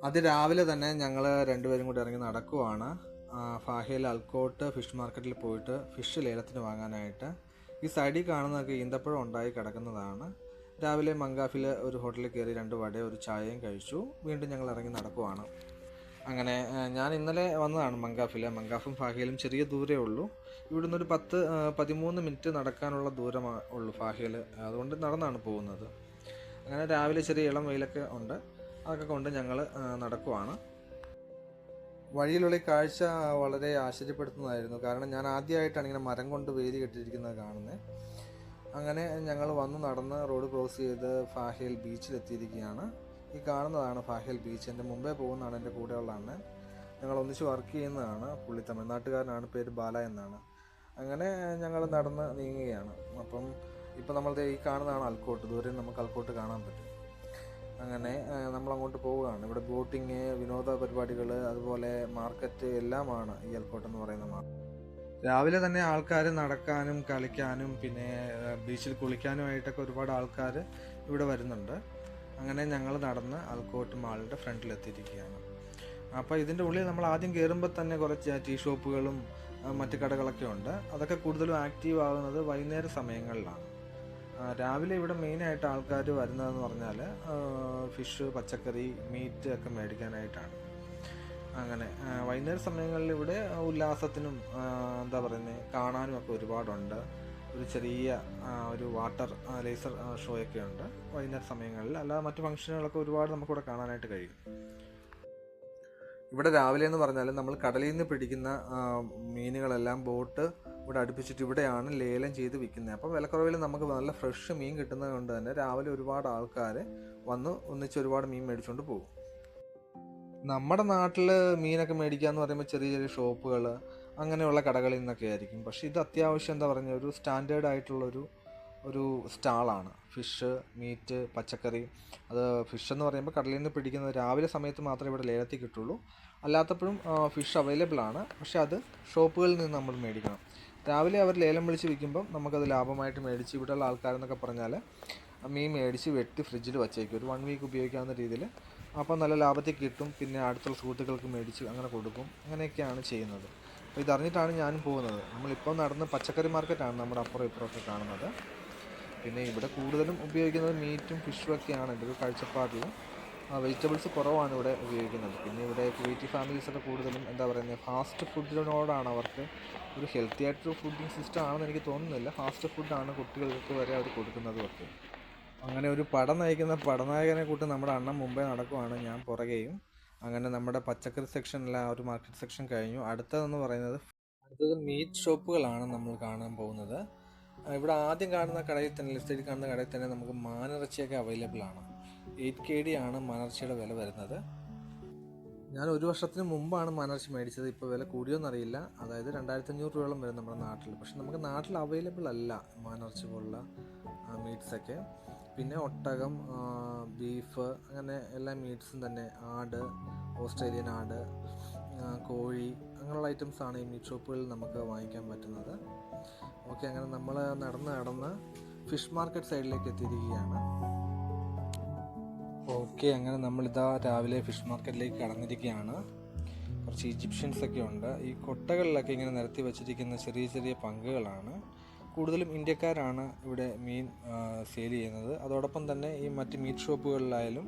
അതിരാവിലെ തന്നെ ഞങ്ങൾ രണ്ടുപേരും കൂടി ഇറങ്ങി നടക്കുവാണ്. ഫാഹയിൽ അൽക്കോട്ട് ഫിഷ് മാർക്കറ്റിൽ പോയിട്ട് ഫിഷ് ലേലത്തിന് വാങ്ങാനായിട്ട്. ഈ സൈഡിൽ കാണുന്നതൊക്കെ ഈന്തപ്പഴം ഉണ്ടായി കിടക്കുന്നതാണ്. രാവിലെ മങ്കാഫിൽ ഒരു ഹോട്ടലിൽ കയറി 2 വടയും ഒരു ചായയും കഴിച്ചു. വീണ്ടും ഞങ്ങൾ ഇറങ്ങി നടക്കുവാണ്. അങ്ങനെ ഞാൻ ഇന്നലെ വന്നതാണ് മങ്കാഫും ഫാഹയിലും ചെറിയ ദൂരമേ ഉള്ളൂ. ഇവിടുന്ന് ഒരു 13 മിനിറ്റ് നടക്കാനുള്ള ദൂരമേ ഉള്ളൂ ഫാഹയിൽ. അതുകൊണ്ട് നടന്നാണ് പോകുന്നത്. അങ്ങനെ രാവിലെ ചെറിയ ഇളം വെയിലൊക്കെ ഉണ്ട്. അതൊക്കെ കൊണ്ട് ഞങ്ങൾ നടക്കുവാണ്. വഴിയിലുള്ള കാഴ്ച വളരെ ആശ്ചര്യപ്പെടുത്തുന്നതായിരുന്നു. കാരണം ഞാൻ ആദ്യമായിട്ടാണ് ഇങ്ങനെ മരം കൊണ്ട് വേലി കെട്ടിയിരിക്കുന്നത് കാണുന്നത്. അങ്ങനെ ഞങ്ങൾ വന്ന് നടന്ന് റോഡ് ക്രോസ് ചെയ്ത് ഫാഹയിൽ ബീച്ചിലെത്തിയിരിക്കുകയാണ്. ഈ കാണുന്നതാണ് ഫാഹയിൽ ബീച്ച്. എൻ്റെ മുമ്പേ പോകുന്നതാണ് എൻ്റെ കൂടെയുള്ള അണ്ണൻ. ഞങ്ങൾ ഒന്നിച്ച് വർക്ക് ചെയ്യുന്നതാണ്. പുള്ളി തമിഴ്നാട്ടുകാരനാണ്, പേര് ബാല എന്നാണ്. അങ്ങനെ ഞങ്ങൾ നടന്ന് നീങ്ങുകയാണ്. അപ്പം ഇപ്പം നമ്മൾ ഈ കാണുന്നതാണ് അൽക്കോട്ട്. ദൂരെ നമുക്ക് അൽക്കോട്ട് കാണാൻ പറ്റും. അങ്ങനെ നമ്മളങ്ങോട്ട് പോവുകയാണ്. ഇവിടെ ബോട്ടിങ്, വിനോദ പരിപാടികൾ, അതുപോലെ മാർക്കറ്റ് എല്ലാമാണ് ഈ അൽക്കോട്ട് എന്ന് പറയുന്ന മാർക്കറ്റ്. രാവിലെ തന്നെ ആൾക്കാർ നടക്കാനും കളിക്കാനും പിന്നെ ബീച്ചിൽ കുളിക്കാനുമായിട്ടൊക്കെ ഒരുപാട് ആൾക്കാർ ഇവിടെ വരുന്നുണ്ട്. അങ്ങനെ ഞങ്ങൾ നടന്ന് അൽക്കോട്ട് മാളിൻ്റെ ഫ്രണ്ടിലെത്തിയിരിക്കുകയാണ്. അപ്പോൾ ഇതിൻ്റെ ഉള്ളിൽ നമ്മൾ ആദ്യം കയറുമ്പോൾ തന്നെ കുറച്ച് ടീ ഷോപ്പുകളും മറ്റ് കടകളൊക്കെ ഉണ്ട്. അതൊക്കെ കൂടുതലും ആക്റ്റീവ് ആകുന്നത് വൈകുന്നേര സമയങ്ങളിലാണ്. രാവിലെ ഇവിടെ മെയിനായിട്ട് ആൾക്കാർ വരുന്നതെന്ന് പറഞ്ഞാൽ ഫിഷ്, പച്ചക്കറി, മീറ്റ് ഒക്കെ മേടിക്കാനായിട്ടാണ്. അങ്ങനെ വൈകുന്നേര സമയങ്ങളിൽ ഇവിടെ ഉല്ലാസത്തിനും എന്താ പറയുന്നത്, കാണാനും ഒക്കെ ഒരുപാടുണ്ട്. ഒരു ചെറിയ ഒരു വാട്ടർ ലേസർ ഷോയൊക്കെ ഉണ്ട് വൈകുന്നേര സമയങ്ങളിൽ. അല്ലാതെ മറ്റ് ഫംഗ്ഷനുകളൊക്കെ ഒരുപാട് നമുക്കിവിടെ കാണാനായിട്ട് കഴിയും. ഇവിടെ രാവിലെ എന്ന് പറഞ്ഞാൽ നമ്മൾ കടലിൽ നിന്ന് പിടിക്കുന്ന മീനുകളെല്ലാം ബോട്ട് ഇവിടെ അടുപ്പിച്ചിട്ട് ഇവിടെയാണ് ലേലം ചെയ്ത് വിൽക്കുന്നത്. അപ്പോൾ വിലക്കുറവിൽ നമുക്ക് നല്ല ഫ്രഷ് മീൻ കിട്ടുന്നത് കൊണ്ട് തന്നെ രാവിലെ ഒരുപാട് ആൾക്കാർ വന്ന് ഒന്നിച്ച് ഒരുപാട് മീൻ മേടിച്ചുകൊണ്ട് പോകും. നമ്മുടെ നാട്ടിൽ മീനൊക്കെ മേടിക്കുക എന്ന് പറയുമ്പോൾ ചെറിയ ചെറിയ ഷോപ്പുകൾ, അങ്ങനെയുള്ള കടകളിൽ നിന്നൊക്കെ ആയിരിക്കും. പക്ഷേ ഇത് അത്യാവശ്യം എന്താ പറയുക, ഒരു സ്റ്റാൻഡേർഡ് ആയിട്ടുള്ളൊരു സ്റ്റാളാണ്. ഫിഷ്, മീറ്റ്, പച്ചക്കറി. അത് ഫിഷ് എന്ന് പറയുമ്പോൾ കടലിൽ നിന്ന് പിടിക്കുന്നത് രാവിലെ സമയത്ത് മാത്രമേ ഇവിടെ ലേലത്തിൽ കിട്ടുള്ളൂ. അല്ലാത്തപ്പോഴും ഫിഷ് അവൈലബിൾ ആണ്. പക്ഷേ അത് ഷോപ്പുകളിൽ നിന്ന് നമ്മൾ മേടിക്കണം. രാവിലെ അവർ ലേലം വിളിച്ച് വിൽക്കുമ്പം നമുക്കത് ലാഭമായിട്ട് മേടിച്ച്, ഇവിടെയുള്ള ആൾക്കാരെന്നൊക്കെ പറഞ്ഞാൽ മീൻ മേടിച്ച് വെട്ടി ഫ്രിഡ്ജിൽ വച്ചേക്കും, ഒരു 1 വീക്ക് ഉപയോഗിക്കാവുന്ന രീതിയിൽ. അപ്പോൾ നല്ല ലാഭത്തിൽ കിട്ടും. പിന്നെ അടുത്തുള്ള സുഹൃത്തുക്കൾക്ക് മേടിച്ച് അങ്ങനെ കൊടുക്കും. അങ്ങനെയൊക്കെയാണ് ചെയ്യുന്നത്. അപ്പോൾ ഇതറിഞ്ഞിട്ടാണ് ഞാനും പോകുന്നത്. നമ്മളിപ്പോൾ നടന്ന് പച്ചക്കറി മാർക്കറ്റാണ് നമ്മുടെ അപ്പുറം ഇപ്പുറമൊക്കെ കാണുന്നത്. പിന്നെ ഇവിടെ കൂടുതലും ഉപയോഗിക്കുന്നത് മീറ്റും ഫിഷും ഒക്കെയാണ് എൻ്റെ ഒരു കാഴ്ചപ്പാടിൽ. വെജിറ്റബിൾസ് കുറവാണ് ഇവിടെ ഉപയോഗിക്കുന്നത്. പിന്നെ ഇവിടെ കുവൈറ്റി ഫാമിലീസൊക്കെ കൂടുതലും എന്താ പറയുന്നത്, ഫാസ്റ്റ് ഫുഡിനോടാണ് അവർക്ക്. ഒരു ഹെൽത്തി ആയിട്ടൊരു ഫുഡിങ് സിസ്റ്റം ആണെന്ന് എനിക്ക് തോന്നുന്നില്ല. ഫാസ്റ്റ് ഫുഡാണ് കുട്ടികൾക്ക് വരെ അവർ കൊടുക്കുന്നതുമൊക്കെ. അങ്ങനെ ഒരു പടം നയിക്കുന്ന പടനായകനെ കൂട്ട് നമ്മുടെ അണ്ണൻ മുമ്പേ നടക്കുവാണ്, ഞാൻ പുറകെയും. അങ്ങനെ നമ്മുടെ പച്ചക്കറി സെക്ഷനിലെ ആ ഒരു മാർക്കറ്റ് സെക്ഷൻ കഴിഞ്ഞു. അടുത്തത് മീറ്റ് ഷോപ്പുകളാണ് നമ്മൾ കാണാൻ പോകുന്നത്. ഇവിടെ ആദ്യം കാണുന്ന കടയിൽ തന്നെ, ലെഫ്റ്റ് സൈഡിൽ കാണുന്ന കടയിൽ തന്നെ നമുക്ക് മാനിറച്ചിയൊക്കെ അവൈലബിൾ ആണ്. 8 KD ആണ് മാനിറച്ചിയുടെ വില വരുന്നത്. ഞാൻ 1 വർഷത്തിന് മുമ്പാണ് മാനിറച്ചി മേടിച്ചത്. ഇപ്പോൾ വില കൂടിയോന്നറിയില്ല. അതായത് 2500 രൂപയോളം വരും നമ്മുടെ നാട്ടിൽ. പക്ഷെ നമുക്ക് നാട്ടിൽ അവൈലബിൾ അല്ല മാനിറച്ചി പോലുള്ള മീറ്റ്സൊക്കെ. പിന്നെ ഒട്ടകം, ബീഫ്, അങ്ങനെ എല്ലാ മീറ്റ്സും തന്നെ, ആട്, ഓസ്ട്രേലിയൻ ആട്, കോഴി, അങ്ങനെയുള്ള ഐറ്റംസാണ് ഈ മീറ്റ് ഷോപ്പുകളിൽ നമുക്ക് വാങ്ങിക്കാൻ പറ്റുന്നത്. ഓക്കെ, അങ്ങനെ നമ്മൾ നടന്ന് ഫിഷ് മാർക്കറ്റ് സൈഡിലേക്ക് എത്തിയിരിക്കുകയാണ്. ഓക്കെ, അങ്ങനെ നമ്മളിതാ രാവിലെ ഫിഷ് മാർക്കറ്റിലേക്ക് കടന്നിരിക്കുകയാണ്. കുറച്ച് ഈജിപ്ഷ്യൻസൊക്കെ ഉണ്ട്. ഈ കൊട്ടകളിലൊക്കെ ഇങ്ങനെ നിരത്തി വച്ചിരിക്കുന്ന ചെറിയ ചെറിയ പങ്കുകളാണ്. കൂടുതലും ഇന്ത്യക്കാരാണ് ഇവിടെ മീൻ സെയിൽ ചെയ്യുന്നത്. അതോടൊപ്പം തന്നെ ഈ മറ്റ് മീറ്റ് ഷോപ്പുകളിലായാലും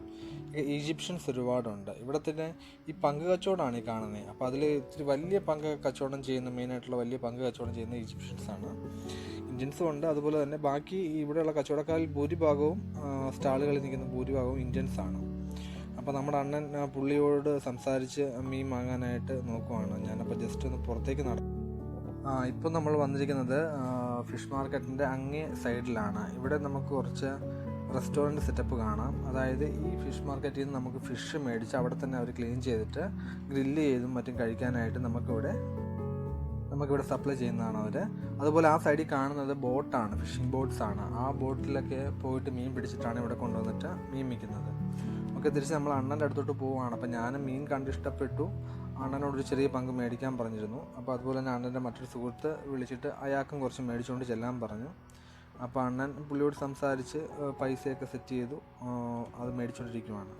ഈജിപ്ഷ്യൻസ് ഒരുപാടുണ്ട്. ഇവിടെ തന്നെ ഈ പങ്ക് കച്ചവടമാണ് ഈ കാണുന്നത്. അപ്പോൾ അതിൽ ഇത്തിരി വലിയ പങ്ക് കച്ചവടം ചെയ്യുന്ന, മെയിനായിട്ടുള്ള വലിയ പങ്ക് കച്ചവടം ചെയ്യുന്ന ഈജിപ്ഷ്യൻസാണ്. ഇന്ത്യൻസും ഉണ്ട്. അതുപോലെ തന്നെ ബാക്കി ഇവിടെയുള്ള കച്ചവടക്കാരിൽ ഭൂരിഭാഗവും സ്റ്റാളുകളിൽ നിൽക്കുന്ന ഭൂരിഭാഗവും ഇന്ത്യൻസാണ്. അപ്പോൾ നമ്മുടെ അണ്ണൻ പുള്ളിയോട് സംസാരിച്ച് മീൻ വാങ്ങാനായിട്ട് നോക്കുവാണ്. ഞാനപ്പോൾ ജസ്റ്റ് ഒന്ന് പുറത്തേക്ക് ഇപ്പം നമ്മൾ വന്നിരിക്കുന്നത് ഫിഷ് മാർക്കറ്റിൻ്റെ അങ്ങേ സൈഡിലാണ്. ഇവിടെ നമുക്ക് കുറച്ച് റെസ്റ്റോറൻറ്റ് സെറ്റപ്പ് കാണാം. അതായത് ഈ ഫിഷ് മാർക്കറ്റിൽ നിന്ന് നമുക്ക് ഫിഷ് മേടിച്ച് അവിടെ തന്നെ അവർ ക്ലീൻ ചെയ്തിട്ട് ഗ്രില്ല് ചെയ്തും മറ്റും കഴിക്കാനായിട്ട് നമുക്കിവിടെ സപ്ലൈ ചെയ്യുന്നതാണ് അവർ. അതുപോലെ ആ സൈഡിൽ കാണുന്നത് ബോട്ടാണ്, ഫിഷിംഗ് ബോട്ട്സാണ്. ആ ബോട്ടിലൊക്കെ പോയിട്ട് മീൻ പിടിച്ചിട്ടാണ് ഇവിടെ കൊണ്ടുവന്നിട്ട് മീൻ വിൽക്കുന്നത്. ഒക്കെ തിരിച്ച് നമ്മൾ അണ്ണൻ്റെ അടുത്തോട്ട് പോവുകയാണ്. അപ്പോൾ ഞാനും മീൻ കണ്ടിഷ്ടപ്പെട്ടു. അണ്ണനോടൊരു ചെറിയ പങ്ക് മേടിക്കാൻ പറഞ്ഞിരുന്നു. അപ്പോൾ അതുപോലെ തന്നെ അണ്ണൻ്റെ മറ്റൊരു സുഹൃത്ത് വിളിച്ചിട്ട് അയാൾക്കും കുറച്ച് മേടിച്ചുകൊണ്ട് ചെല്ലാൻ പറഞ്ഞു. അപ്പോൾ അണ്ണൻ പുള്ളിയോട് സംസാരിച്ച് പൈസയൊക്കെ സെറ്റ് ചെയ്തു. അത് മേടിച്ചുകൊണ്ടിരിക്കുവാണ്.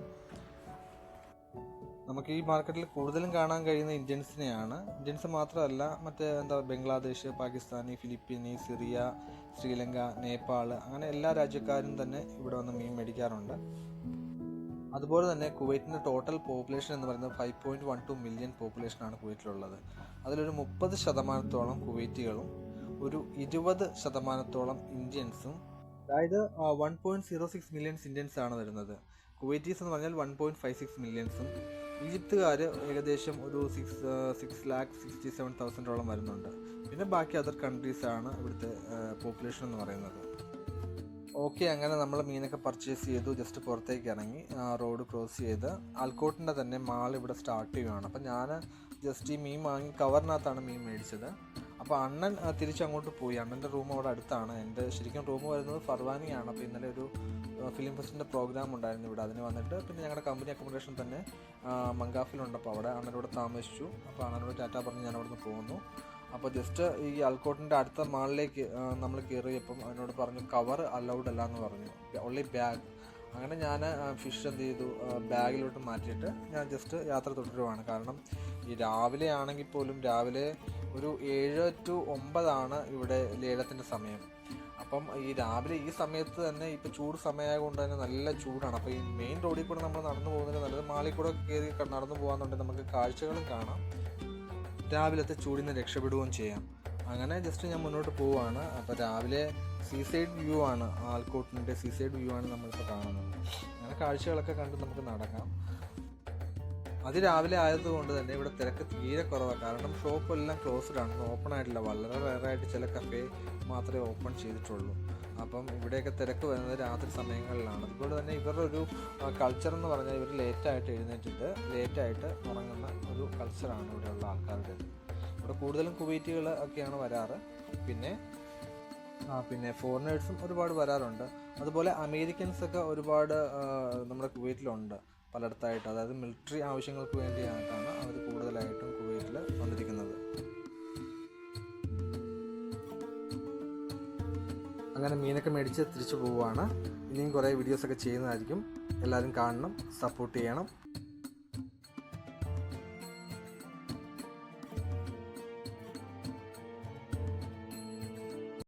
നമുക്ക് ഈ മാർക്കറ്റിൽ കൂടുതലും കാണാൻ കഴിയുന്ന ഇന്ത്യൻസിനെയാണ്. ഇന്ത്യൻസ് മാത്രമല്ല, മറ്റേ ബംഗ്ലാദേശ്, പാകിസ്ഥാനി, ഫിലിപ്പീനി, സിറിയ, ശ്രീലങ്ക, നേപ്പാൾ, അങ്ങനെ എല്ലാ രാജ്യക്കാരും തന്നെ ഇവിടെ വന്ന് മീൻ മേടിക്കാറുണ്ട്. അതുപോലെ തന്നെ കുവൈറ്റിൻ്റെ ടോട്ടൽ പോപ്പുലേഷൻ എന്ന് പറയുന്നത് 5.12 മില്യൺ പോപ്പുലേഷനാണ് കുവൈറ്റിലുള്ളത്. അതിലൊരു 30% കുവൈറ്റികളും ഒരു 20% ഇന്ത്യൻസും, അതായത് 1.06 മില്യൺസ് ഇന്ത്യൻസ് ആണ് വരുന്നത്. കുവൈറ്റീസ് എന്ന് പറഞ്ഞാൽ 1.56 മില്യൺസും, ഈജിപ്തുകാർ ഏകദേശം ഒരു 6,67,000 വരുന്നുണ്ട്. പിന്നെ ബാക്കി അതർ കൺട്രീസാണ് ഇവിടുത്തെ പോപ്പുലേഷൻ എന്ന് പറയുന്നത്. ഓക്കെ, അങ്ങനെ നമ്മൾ മീനൊക്കെ പർച്ചേസ് ചെയ്തു. ജസ്റ്റ് പുറത്തേക്ക് ഇറങ്ങി റോഡ് ക്രോസ് ചെയ്ത് ആൽക്കോട്ടിൻ്റെ തന്നെ മാൾ ഇവിടെ സ്റ്റാർട്ട് ചെയ്യുകയാണ്. അപ്പം ഞാൻ ജസ്റ്റ് ഈ മീൻ വാങ്ങി കവറിനകത്താണ് മീൻ മേടിച്ചത്. അപ്പോൾ അണ്ണൻ തിരിച്ചങ്ങോട്ട് പോയി. അണ്ണൻ്റെ റൂം അവിടെ അടുത്താണ്. എൻ്റെ ശരിക്കും റൂം വരുന്നത് ഫർവാനിയാണ്. അപ്പോൾ ഇന്നലെ ഒരു ഫിലിം ഫെസ്റ്റിൻ്റെ പ്രോഗ്രാം ഉണ്ടായിരുന്നു ഇവിടെ. അതിന് വന്നിട്ട് പിന്നെ ഞങ്ങളുടെ കമ്പനി അക്കോമഡേഷൻ തന്നെ മങ്കാഫിലുണ്ട്. അപ്പോൾ അവിടെ അണ്ണനോട് താമസിച്ചു. അപ്പോൾ അണ്ണനോട് ടാറ്റ പറഞ്ഞ് ഞാൻ അവിടെ നിന്ന് പോകുന്നു. അപ്പോൾ ജസ്റ്റ് ഈ ആൽക്കോട്ടിൻ്റെ അടുത്ത മാളിലേക്ക് നമ്മൾ കയറിയപ്പം അതിനോട് പറഞ്ഞു കവർ അലൗഡ് അല്ല എന്ന് പറഞ്ഞു, ഓൺലി ബാഗ്. അങ്ങനെ ഞാൻ ഫിഷ് എന്ത് ചെയ്തു, ബാഗിലോട്ട് മാറ്റിയിട്ട് ഞാൻ ജസ്റ്റ് യാത്ര തുടരുവാണ്. കാരണം ഈ രാവിലെ ആണെങ്കിൽ പോലും രാവിലെ ഒരു 7 to 9 ഇവിടെ ലേലത്തിൻ്റെ സമയം. അപ്പം ഈ രാവിലെ ഈ സമയത്ത് തന്നെ ഇപ്പോൾ ചൂട് സമയമായതുകൊണ്ട് തന്നെ നല്ല ചൂടാണ്. അപ്പോൾ ഈ മെയിൻ റോഡിൽ കൂടെ നമ്മൾ നടന്നു പോകുന്നതിന് നല്ലത് മാളിൽ കൂടെ കയറി നടന്നു പോകാമെന്നുണ്ടെങ്കിൽ നമുക്ക് കാഴ്ചകളും കാണാം, രാവിലത്തെ ചൂടിൽ നിന്ന് രക്ഷപ്പെടുകയും ചെയ്യാം. അങ്ങനെ ജസ്റ്റ് ഞാൻ മുന്നോട്ട് പോവുകയാണ്. അപ്പോൾ രാവിലെ സീസൈഡ് വ്യൂ ആണ്, ആൽക്കോട്ടിൻ്റെ സീസൈഡ് വ്യൂ ആണ് നമ്മളിപ്പോൾ കാണുന്നത്. അങ്ങനെ കാഴ്ചകളൊക്കെ കണ്ട് നമുക്ക് നടക്കാം. അതിരാവിലെ ആയതുകൊണ്ട് തന്നെ ഇവിടെ തിരക്ക് തീരെ കുറവാണ്. കാരണം ഷോപ്പെല്ലാം ക്ലോസ്ഡ് ആണ്, ഓപ്പൺ ആയിട്ടില്ല. വളരെ റെയറായിട്ട് ചില കഫേ മാത്രമേ ഓപ്പൺ ചെയ്തിട്ടുള്ളൂ. അപ്പം ഇവിടെയൊക്കെ തിരക്ക് വരുന്നത് രാത്രി സമയങ്ങളിലാണ്. അതുപോലെ തന്നെ ഇവരുടെ ഒരു കൾച്ചർ എന്ന് പറഞ്ഞാൽ ഇവർ ലേറ്റായിട്ട് എഴുന്നേറ്റിട്ട് ലേറ്റായിട്ട് ഉറങ്ങുന്ന ഒരു കൾച്ചറാണ് ഇവിടെയുള്ള ആൾക്കാരുടേത്. ഇവിടെ കൂടുതലും കുവൈറ്റികൾ ഒക്കെയാണ് വരാറ്. പിന്നെ ഫോറിനേഴ്സും ഒരുപാട് വരാറുണ്ട്. അതുപോലെ അമേരിക്കൻസൊക്കെ ഒരുപാട് നമ്മുടെ കുവൈറ്റിലുണ്ട് പലയിടത്തായിട്ട്. അതായത് മിലിറ്ററി ആവശ്യങ്ങൾക്ക് വേണ്ടിയിട്ടാണ് അവർ കൂടുതലായിട്ടും കുവൈറ്റിൽ വന്നിരിക്കുന്നത്. അങ്ങനെ മീനൊക്കെ മേടിച്ച് തിരിച്ചു പോവുകയാണ്. ഇനിയും കുറേ വീഡിയോസൊക്കെ ചെയ്യുന്നതായിരിക്കും. എല്ലാവരും കാണണം, സപ്പോർട്ട് ചെയ്യണം.